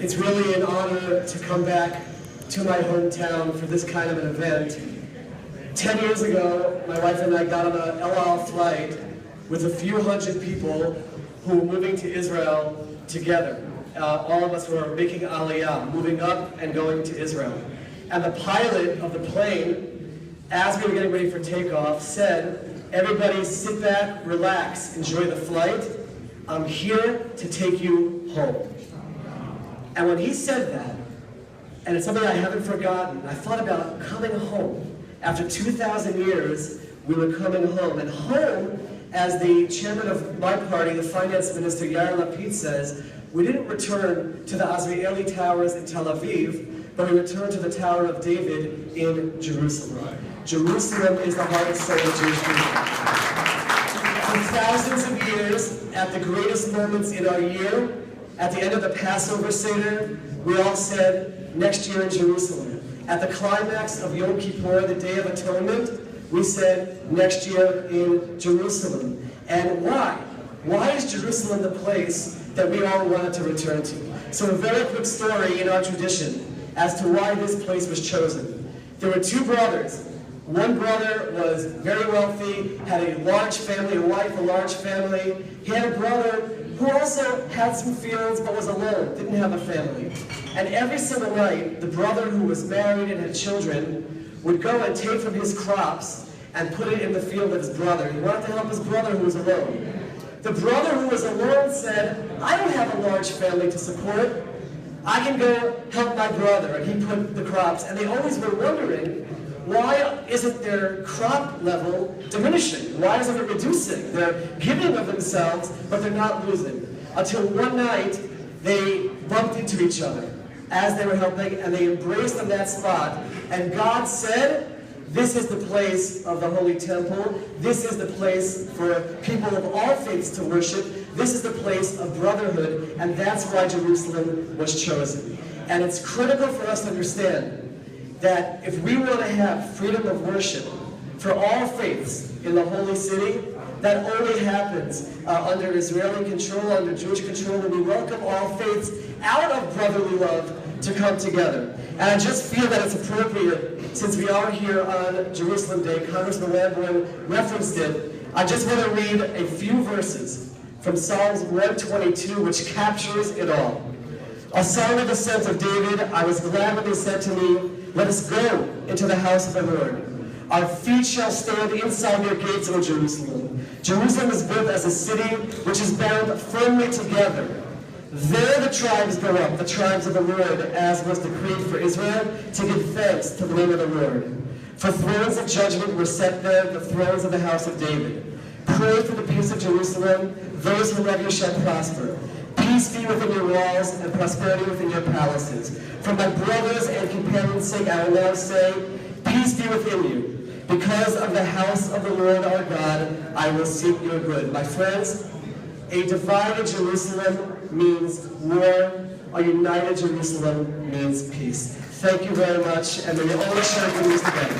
It's really an honor to come back to my hometown for this kind of an event. 10 years ago, my wife and I got on a El Al flight with a few hundred people who were moving to Israel together. All of us were making Aliyah, moving up and going to Israel. And the pilot of the plane, as we were getting ready for takeoff, said, "Everybody sit back, relax, enjoy the flight. I'm here to take you home." And when he said that, and it's something I haven't forgotten, I thought about coming home. After 2,000 years, we were coming home. And home, as the chairman of my party, the finance minister, Yair Lapid, says, we didn't return to the Azrieli Towers in Tel Aviv, but we returned to the Tower of David in Jerusalem. Right. Jerusalem is the heart and soul of Jewish people. For thousands of years, at the greatest moments in our year, at the end of the Passover Seder, we all said, "Next year in Jerusalem." At the climax of Yom Kippur, the Day of Atonement, we said, "Next year in Jerusalem." And why? Why is Jerusalem the place that we all wanted to return to? So a very quick story in our tradition as to why this place was chosen. There were two brothers. One brother was very wealthy, had a large family, a wife, a large family. He had a brother who also had some fields but was alone, didn't have a family. And every single night, the brother who was married and had children would go and take from his crops and put it in the field of his brother. He wanted to help his brother who was alone. The brother who was alone said, "I don't have a large family to support. I can go help my brother." And he put the crops, and they always were wondering, why isn't their crop level diminishing? Why isn't it reducing? They're giving of themselves, but they're not losing. Until one night, they bumped into each other as they were helping, and they embraced on that spot. And God said, "This is the place of the Holy Temple. This is the place for people of all faiths to worship. This is the place of brotherhood," and that's why Jerusalem was chosen. And it's critical for us to understand that if we want to have freedom of worship for all faiths in the Holy City, that only happens under Israeli control, under Jewish control, and we welcome all faiths out of brotherly love to come together. And I just feel that it's appropriate, since we are here on Jerusalem Day, Congressman Lamborn referenced it, I just want to read a few verses from Psalms 122, which captures it all. "A song of ascent of David, I was glad when they said to me, 'Let us go into the house of the Lord.' Our feet shall stand inside your gates, O Jerusalem. Jerusalem is built as a city which is bound firmly together. There the tribes go up, the tribes of the Lord, as was decreed for Israel, to give thanks to the name of the Lord. For thrones of judgment were set there, the thrones of the house of David. Pray for the peace of Jerusalem. Those who love you shall prosper. Peace be within your walls and prosperity within your palaces. For my brothers and companions' sake, I will now say, peace be within you. Because of the house of the Lord our God, I will seek your good." My friends, a divided Jerusalem means war. A united Jerusalem means peace. Thank you very much, and may we always share good news together.